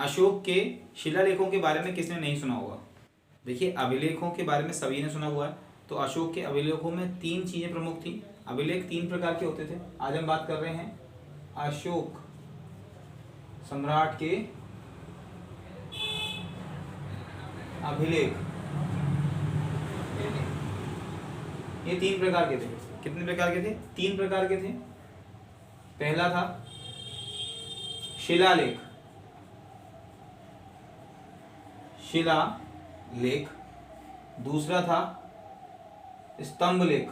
अशोक के शिलालेखों के बारे में किसने नहीं सुना होगा? देखिए, अभिलेखों के बारे में सभी ने सुना हुआ है। तो अशोक के अभिलेखों में 3 चीजें प्रमुख थी। अभिलेख 3 प्रकार के होते थे। आज हम बात कर रहे हैं अशोक सम्राट के अभिलेख। ये 3 प्रकार के थे। कितने प्रकार के थे? 3 प्रकार के थे। पहला था शिलालेख, शिलालेख। दूसरा था स्तंभ लेख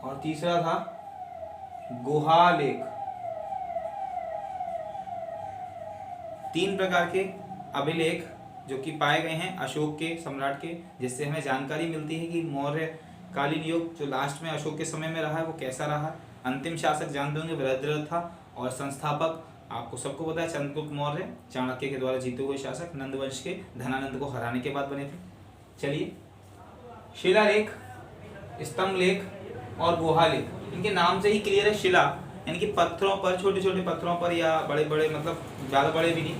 और तीसरा था गुहालेख। 3 प्रकार के अभिलेख जो कि पाए गए हैं अशोक के सम्राट के, जिससे हमें जानकारी मिलती है कि मौर्य कालीन युग जो लास्ट में अशोक के समय में रहा है वो कैसा रहा। अंतिम शासक जानते होंगे बृहद्रथ था और संस्थापक आपको सबको पता है चंद्रगुप्त मौर्य, चाणक्य के द्वारा जीते हुए शासक, नंद वंश के धनानंद को हराने के बाद बने थे। चलिए, शिलालेख, स्तंभ लेख और गुहालेख, इनके नाम से ही क्लियर है। शिला यानी कि पत्थरों पर, छोटे छोटे पत्थरों पर या बड़े बड़े, मतलब ज़्यादा बड़े भी नहीं,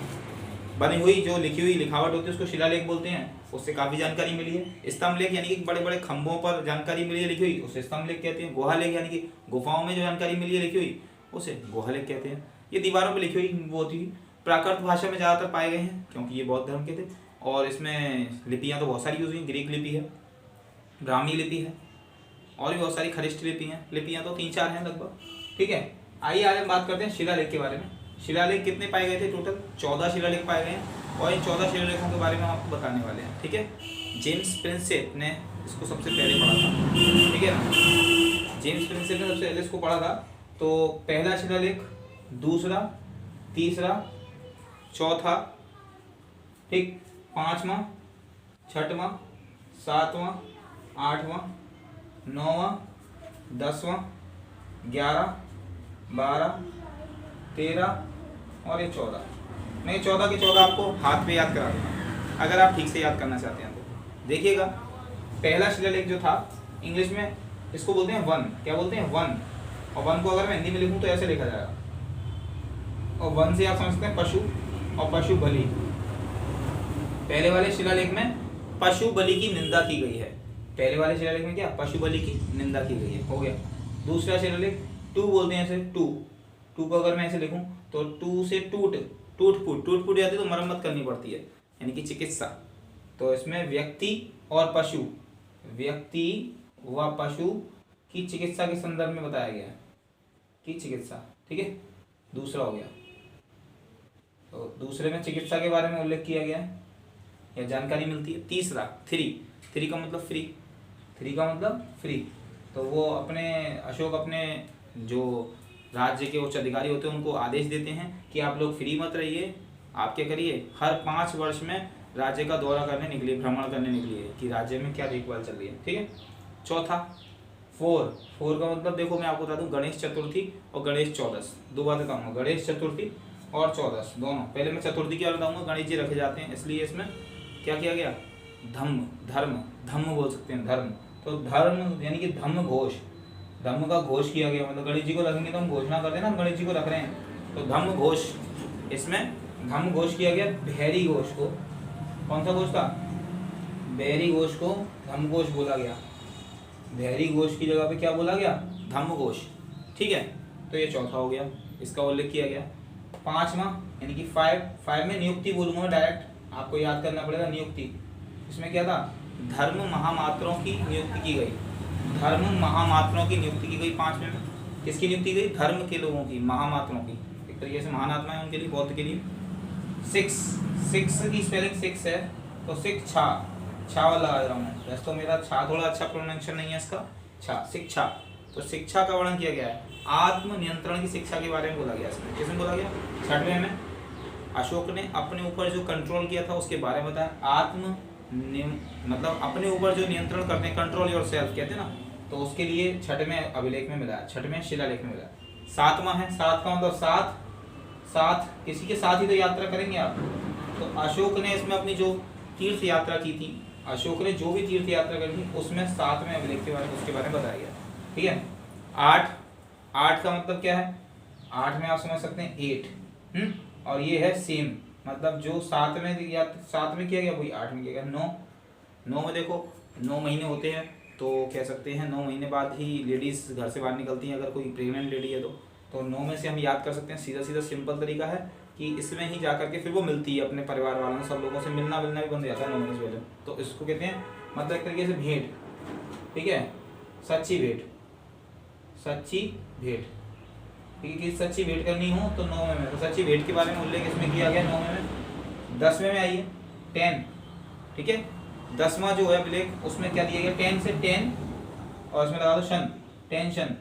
बनी हुई जो लिखी हुई लिखावट होती है उसको शिलालेख बोलते हैं। उससे काफ़ी जानकारी मिली है। स्तंभ लेख यानी कि बड़े बड़े खंभों पर जानकारी मिली है लिखी हुई, उसे स्तंभ लेख कहते हैं। गुहालेख यानी कि गुफाओं में जो जानकारी मिली है लिखी हुई, उसे गुहालेख कहते हैं। ये दीवारों पर लिखी हुई वो थी। प्राकृत भाषा में ज़्यादातर पाए गए हैं क्योंकि ये बौद्ध धर्म के थे। और इसमें लिपियाँ तो बहुत सारी यूज हुई। ग्रीक लिपि है, ब्राह्मी लिपि है और भी बहुत सारी खरिष्ट लिपि हैं। लिपियाँ तो 3-4 हैं लगभग। ठीक है, आइए आज हम बात करते हैं शिलालेख के बारे में। शिलालेख कितने पाए गए थे? टोटल 14 शिलालेख पाए गए हैं और इन 14 शिलालेखों के बारे में हम आपको बताने वाले हैं। ठीक है, जेम्स प्रिंसेप ने इसको सबसे पहले पढ़ा था। ठीक है ना, जेम्स प्रिंसेप ने सबसे पहले इसको पढ़ा था। तो पहला शिलालेख, दूसरा, तीसरा, चौथा, ठीक, 5वां, 6वां, 7वां, 8वां, 9वां, 10वां, 11, 12, 13 और ये 14। मैं 14 के 14 आपको हाथ पे याद करा दूंगा अगर आप ठीक से याद करना चाहते हैं तो। देखिएगा, पहला शिलालेख जो था, इंग्लिश में इसको बोलते हैं वन। क्या बोलते हैं? वन। और वन को अगर मैं हिंदी में लिखूं तो ऐसे लिखा जाएगा। और वन से आप समझ सकते हैं पशु और पशु बलि। पहले वाले शिलालेख में पशु बलि की निंदा की गई है। पहले वाले शिलालेख में क्या? पशु बलि की निंदा की गई है। हो गया। दूसरा शिलालेख, टू बोलते हैं इसे। टू को अगर मैं ऐसे लिखूं तो टू से टूट फूट जाती है तो मरम्मत करनी पड़ती है, यानी कि चिकित्सा। तो इसमें व्यक्ति और पशु, व्यक्ति व पशु की चिकित्सा के संदर्भ में बताया गया है कि चिकित्सा। ठीक है, दूसरा हो गया। तो दूसरे में चिकित्सा के बारे में उल्लेख किया गया है या जानकारी मिलती है। तीसरा, थ्री का मतलब फ्री। थ्री का मतलब फ्री। तो वो अपने अशोक अपने जो राज्य के उच्च अधिकारी होते हैं उनको आदेश देते हैं कि आप लोग फ्री मत रहिए, आप क्या करिए, हर 5 वर्ष में राज्य का दौरा करने निकलिए, भ्रमण करने निकलिए कि राज्य में क्या देखभाल चल रही है। ठीक है। चौथा, 4 का मतलब देखो मैं आपको बता दूं, गणेश चतुर्थी और गणेश चौदस, 2 बातें कहूँगा, गणेश चतुर्थी और चौदस दोनों। पहले मैं चतुर्थी की बात बताऊँगा। गणेश जी रखे जाते हैं इसलिए इसमें क्या किया गया? धम्म बोल सकते हैं, धर्म। तो धर्म यानी कि धम्म घोष, धम्म का घोष किया गया। मतलब गणेश जी को रखेंगे तो हम घोषणा करते हैं ना, हम गणेश जी को रख रहे हैं, तो धम्म घोष, इसमें धम्म घोष किया गया। भैरी घोष को, कौन सा घोष था? भैरी घोष को धम्म घोष बोला गया। भैरी घोष की जगह पे क्या बोला गया? धम्म घोष। ठीक है, तो ये चौथा हो गया, इसका उल्लेख किया गया। 5वां यानी कि 5 में नियुक्ति बोलूंगा डायरेक्ट, आपको याद करना पड़ेगा नियुक्ति। इसमें क्या था? धर्म महामात्रों की नियुक्ति की गई। धर्म महामात्रों की नियुक्ति की गई 5वें में। किसकी नियुक्ति गई? धर्म के लोगों की, महामात्रों की। एक तरीके से महान आत्मा है उनके लिए, बौद्ध के लिए। 6 की स्पेलिंग 6 है, तो 6 छा वाला लगा रहा हूँ मैं। वैसे तो मेरा छा थोड़ा अच्छा प्रोनाउंसिएशन नहीं है इसका, छा, शिक्षा। तो शिक्षा का वर्णन किया गया है। आत्म नियंत्रण की शिक्षा के बारे में बोला गया इसमें। किसमें बोला गया? 6वें में अशोक ने अपने ऊपर जो कंट्रोल किया था उसके बारे में बताया। मतलब अपने ऊपर जो नियंत्रण करते हैं, कंट्रोल योर सेल्फ कहते हैं ना, तो उसके लिए 6वें अभिलेख में मिला है, 6वें शिलालेख में मिला है। 7वां है, 7 का मतलब साथ किसी के साथ ही तो यात्रा करेंगे आप। तो अशोक ने इसमें अपनी जो तीर्थ यात्रा की थी, अशोक ने जो भी तीर्थ यात्रा करी थी उसमें 7वें अभिलेख के बारे में, उसके बारे में बताया गया। ठीक है। 8 का मतलब क्या है? 8 में आप समझ सकते हैं 8, और ये है सेम, मतलब जो 7 में या 7 में किया गया वही 8 में किया गया। 9 में देखो 9 महीने होते हैं, तो कह सकते हैं 9 महीने बाद ही लेडीज़ घर से बाहर निकलती हैं, अगर कोई प्रेग्नेंट लेडी है तो 9 में से हम याद कर सकते हैं। सीधा सीधा सिंपल तरीका है कि इसमें ही जा करके फिर वो मिलती है अपने परिवार वालों, सब लोगों से मिलना भी बंद हो जाता है 9 महीने से पहले। तो इसको कहते हैं मतलब एक तरीके से भेंट, ठीक है, सच्ची भेंट, सच्ची भेंट, ठीक है। कि सच्ची भेंट करनी हो तो 9 में, तो सच्ची भेंट के बारे में उल्लेख इसमें किया गया 9 में। 10वें में आइए 10, ठीक है। 10वां जो है अभिलेख उसमें क्या दिया गया, 10 से 10 और इसमें लगा दो शन, टेंशन।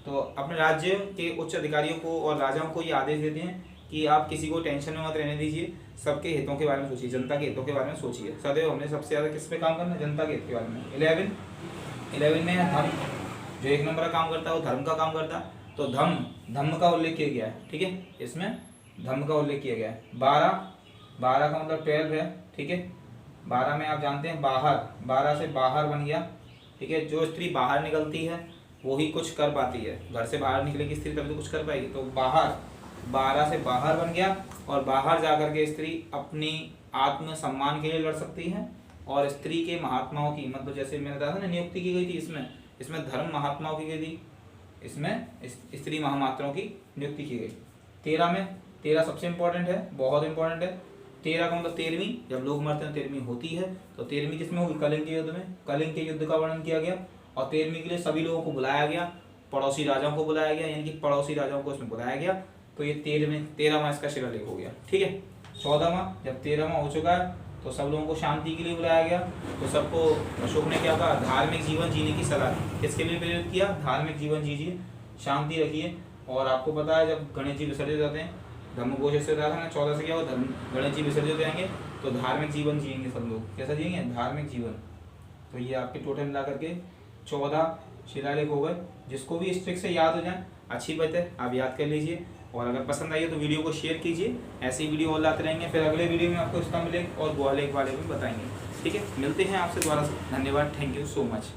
तो अपने राज्य के उच्च अधिकारियों को और राजाओं को ये आदेश देते हैं कि आप किसी को टेंशन में मत रहने दीजिए, सबके हितों के बारे में सोचिए, जनता के हितों के बारे में सोचिए। सदैव हमने सबसे ज़्यादा किस पे काम करना है, जनता के हित के बारे में। 11 में है धर्म, जो 1 नंबर का काम करता है वो धर्म का काम करता है, तो धम्म का उल्लेख किया गया है, ठीक है, इसमें धम्म का उल्लेख किया गया है। 12 का मतलब 12 है, ठीक है। 12 में आप जानते हैं बाहर, 12 से बाहर बन गया, ठीक है। जो स्त्री बाहर निकलती है वो ही कुछ कर पाती है, घर से बाहर निकलेगी स्त्री तभी तो कुछ कर पाएगी। तो बाहर, 12 से बाहर बन गया, और बाहर जाकर के स्त्री अपनी आत्म सम्मान के लिए लड़ सकती है। और स्त्री के महात्माओं की, मतलब जैसे मैंने बताया था ना, नियुक्ति की गई थी इसमें धर्म महात्माओं की गई थी, इसमें स्त्री महामात्राओं की नियुक्ति की गई। 13 सबसे इंपॉर्टेंट है, बहुत इंपॉर्टेंट है। 13 का मतलब 13वीं, जब लोग मरते हैं 13वीं होती है, तो 13वीं किसमें होगी, कलिंग के युद्ध में। कलिंग के युद्ध का वर्णन किया गया, और 13वीं के लिए सभी लोगों को बुलाया गया, पड़ोसी राजाओं को बुलाया गया, यानी कि पड़ोसी राजाओं को इसमें बुलाया गया। तो ये 13वां इसका शिलालेख हो गया, ठीक है। 14वां, जब 13वां हो चुका है तो सब लोगों को शांति के लिए बुलाया गया। तो सबको अशोक ने क्या कहा, धार्मिक जीवन जीने की सलाह दी। किसके लिए प्रेरित किया, धार्मिक जीवन जीजिए, शांति रखिए। और आपको पता है जब गणेश जी विसर्जित जाते हैं, धर्मघोष से रहा था ना 14 से क्या हुआ, गणेश जी विसर्जित हो जाएंगे तो धार्मिक जीवन जिएंगे सब लोग। कैसा जिएंगे, धार्मिक जीवन। तो ये आपके टोटल मिला करके 14 शिलालेख हो गए। जिसको भी इस ट्रिक से याद हो जाए अच्छी बात है, आप याद कर लीजिए। और अगर पसंद आई तो वीडियो को शेयर कीजिए, ऐसी वीडियो और लाते रहेंगे। फिर अगले वीडियो में आपको स्तंभ लेख और गोवा लेख वाले भी बताएंगे, ठीक है। मिलते हैं आपसे दोबारा से, धन्यवाद, थैंक यू सो मच।